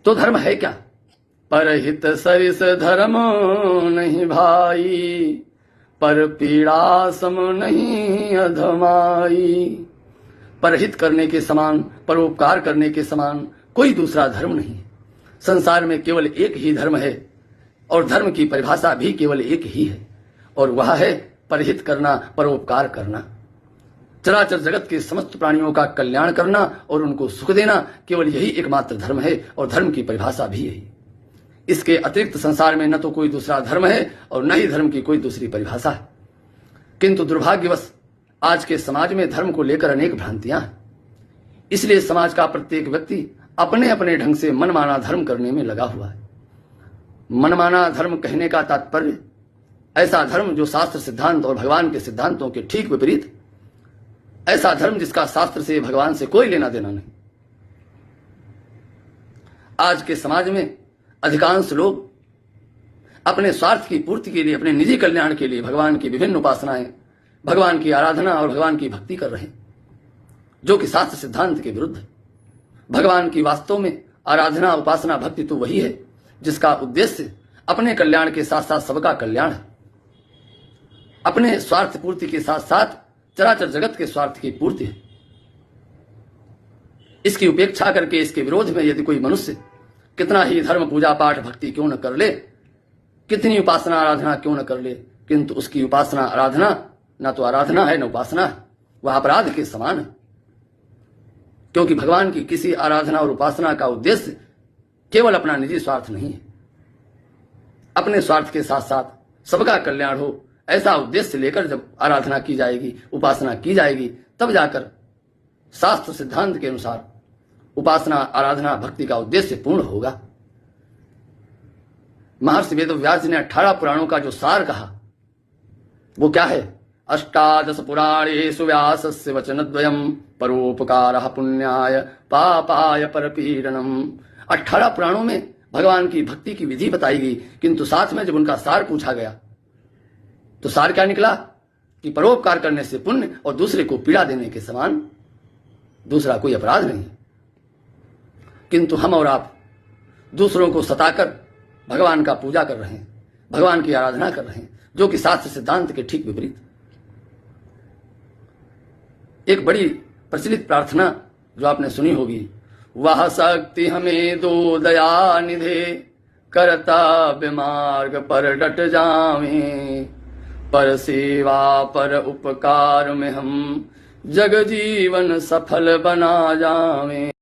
तो धर्म है क्या? परहित सरिस धर्म नहीं भाई, पर पीड़ा सम नहीं अधमाई। परहित करने के समान, परोपकार करने के समान कोई दूसरा धर्म नहीं है। संसार में केवल एक ही धर्म है और धर्म की परिभाषा भी केवल एक ही है, और वह है परहित करना, परोपकार करना। चराचर जगत के समस्त प्राणियों का कल्याण करना और उनको सुख देना केवल यही एकमात्र धर्म है, और धर्म की परिभाषा भी यही। इसके अतिरिक्त संसार में न तो कोई दूसरा धर्म है और न ही धर्म की कोई दूसरी परिभाषा है। किंतु दुर्भाग्यवश आज के समाज में धर्म को लेकर अनेक भ्रांतियां हैं। इसलिए समाज का प्रत्येक व्यक्ति अपने अपने ढंग से मनमाना धर्म करने में लगा हुआ है। मनमाना धर्म कहने का तात्पर्य ऐसा धर्म जो शास्त्र सिद्धांत और भगवान के सिद्धांतों के ठीक विपरीत, ऐसा धर्म जिसका शास्त्र से, भगवान से कोई लेना देना नहीं। आज के समाज में अधिकांश लोग अपने स्वार्थ की पूर्ति के लिए, अपने निजी कल्याण के लिए भगवान की विभिन्न उपासनाएं, भगवान की आराधना और भगवान की भक्ति कर रहे हैं, जो कि शास्त्र सिद्धांत के विरुद्ध है। भगवान की वास्तव में आराधना, उपासना, भक्ति तो वही है जिसका उद्देश्य अपने कल्याण के साथ साथ सबका कल्याण है। अपने स्वार्थ पूर्ति के साथ साथ चराचर जगत के स्वार्थ की पूर्ति है। इसकी उपेक्षा करके, इसके विरोध में यदि कोई मनुष्य कितना ही धर्म, पूजा पाठ, भक्ति क्यों न कर ले, कितनी उपासना आराधना क्यों न कर ले, किंतु उसकी उपासना आराधना ना तो आराधना है न उपासना है, वह अपराध के समान है। क्योंकि भगवान की किसी आराधना और उपासना का उद्देश्य केवल अपना निजी स्वार्थ नहीं है। अपने स्वार्थ के साथ साथ सबका कल्याण हो, ऐसा उद्देश्य लेकर जब आराधना की जाएगी, उपासना की जाएगी, तब जाकर शास्त्र सिद्धांत के अनुसार उपासना, आराधना, भक्ति का उद्देश्य पूर्ण होगा। महर्षि वेदव्यास जी ने 18 पुराणों का जो सार कहा वो क्या है? अष्टादश पुराणेषु व्यासस्य वचनद्वयम् परोपकारः पुण्याय पापाय परपीडनम्। 18 पुराणों में भगवान की भक्ति की विधि बताई गई, किंतु साथ में जब उनका सार पूछा गया तो सार क्या निकला कि परोपकार करने से पुण्य और दूसरे को पीड़ा देने के समान दूसरा कोई अपराध नहीं। किंतु हम और आप दूसरों को सताकर भगवान का पूजा कर रहे हैं, भगवान की आराधना कर रहे हैं, जो कि शास्त्र सिद्धांत के ठीक विपरीत। एक बड़ी प्रचलित प्रार्थना जो आपने सुनी होगी, वह शक्ति हमें दो दया निधे, कर्तव्य मार्ग पर डट जावें, पर सेवा पर उपकार में हम जग जीवन सफल बना जावें।